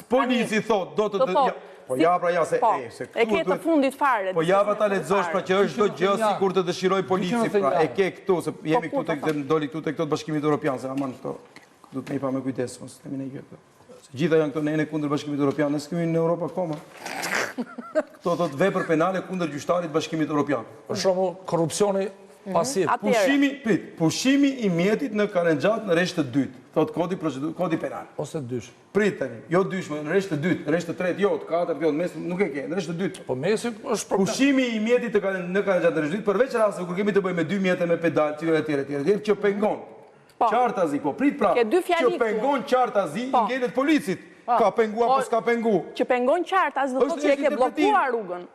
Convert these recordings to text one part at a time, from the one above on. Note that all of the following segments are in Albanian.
Polici thot, do të... Po ja pra ja se... E ke të fundit fare. Po ja ta lexosh pra që është do gjë si kur të dëshiroj polici pra. E ke këtu, se jemi këtu të doli këtu të këto të Bashkimit Evropian, se aman këto du të me i pa me kujdes, mos të mine i kjo. Se gjitha janë këto ne kundër Bashkimit Evropian, ne s'kemi në Europë akoma. Këto të vepër penale kundër gjyqtarit Bashkimit Evropian. Për shumë korupcioni pasiv. Pushimi i mjetit në Karexhat në rresht të dytë, thot kodi penal. Ose dysh. Prit tani, jo dyshme, në rresht të dytë, në rresht të tretë, jo, të katërt, jo, në mes nuk e ke, në rresht të dytë. Po mesi është problem. Pushimi i mjetit në Karexhat në rresht të dytë, përveç rasteve kur kemi të bëjmë me dy mjete me pedal, etj, që pengon. Qartazi, po prit pra, që pengon qartazi, ngelet policit. Ka pengua, po s'ka pengu. Që pengon qartazi, do të që e ke blokuar rrugën.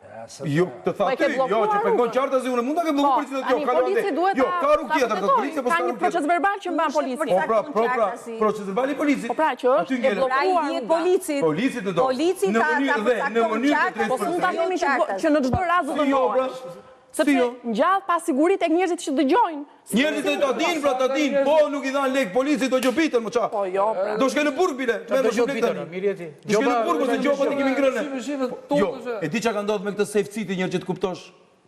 Jo, të tha ty, jo, që pengon qartazi, unë mund të ke bloku policit, jo, ka rrugë. Jo, ka rrugë tjetër, të policit, po s'ka rrugë tjetër. Ka një proces verbal që mban policit. Po, proces verbal i policit. Po pra, që është e blokuar rrugë. Policit në do. Në mënyrë të po s'mund ta themi që në çdo rast do të ndohesh. Sepse ngjall pa siguri tek njerëzit që dëgjojnë. Njerëzit do ta dinë, pra ta dinë, po nuk i dhan lek policit do gjobitën, më ça. Po jo. Do shkoj në burg bile. Do gjobitën, mirë ti. Do shkoj në burg ose gjoba ti kemi ngrënë. Jo, e di çka ka ndodhur me këtë safe city njerëz që të kuptosh.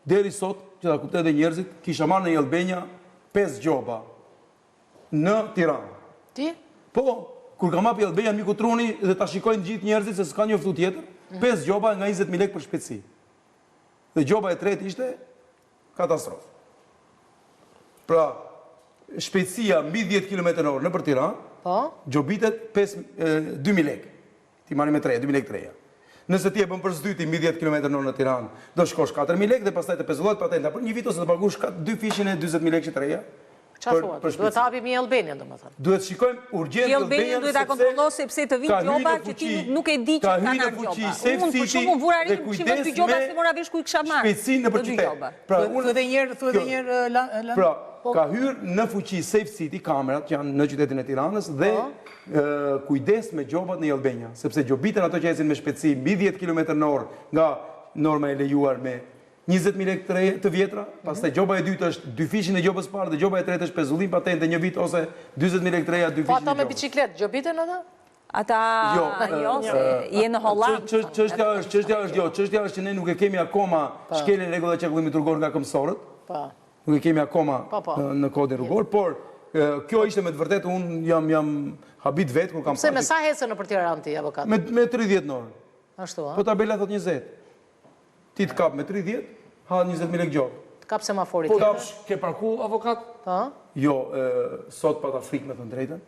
Deri sot, që ta kuptojnë edhe njerëzit, kisha marrë në Albania 5 gjoba në Tiranë. Ti? Po, kur kam hapi Albania miku Truni dhe ta shikojnë gjithë njerëzit se s'ka njoftu tjetër, 5 gjoba nga 20.000 lekë për shpejtësi. Dhe gjoba e tretë ishte katastrofë. Pra, shpejtësia mbi 10 km/h në për Tiranë, gjobitet 2.000 lekë. Ti marri me 2.000 lekë treja. Nëse ti e bën për zdyti mbi 10 km/h në Tiranë, do shkosh 4.000 lekë dhe pastaj të pezullohet patenta për një vit ose të paguash 2 fishin e 20.000 lekë treja. Çfarë thua? Duhet hapim një Albania, domethënë. Duhet shikojmë urgjent Albania duhet ta kontrollojë sepse të vinë gjoba që ti nuk e di që kanë ardhur gjoba. Unë për shkakun vura rin shifën dy gjoba se mora vesh ku i kisha marrë. Shpejtësinë nëpër qytet. Pra unë edhe një herë Pra, ka hyrë në fuqi Safe City kamerat që janë në qytetin e Tiranës dhe kujdes me gjobat në Albania, sepse gjobiten ato që ecin me shpejtësi mbi 10 km/h nga norma e lejuar me 20.000 lekë të vjetra, pastaj gjoba e dytë është 2 fishin e gjobës parë dhe gjoba e tretë është pezullim patente një vit ose 20.000 lekë treja 2 fishin e gjobës. Po ata me bicikletë, gjobiten ata? Ata jo, je në Holland. Çështja është që ne nuk e kemi akoma shkeljen e rregullat e qarkullimit rrugor nga këmbësorët. Nuk e kemi akoma në kodin rrugor, por kjo ishte me të vërtetë unë jam habit vetë kur kam parë. Pse me sa hecën nëpër Tiranë ti avokat? Me 30 në orë. Ashtu, a? Po tabela thot 20. Ti të kap me 30, ha 20.000 lekë gjobë. Të kap semaforit. Po ke parku avokat? Jo, sot pa ta frikë me të drejtën.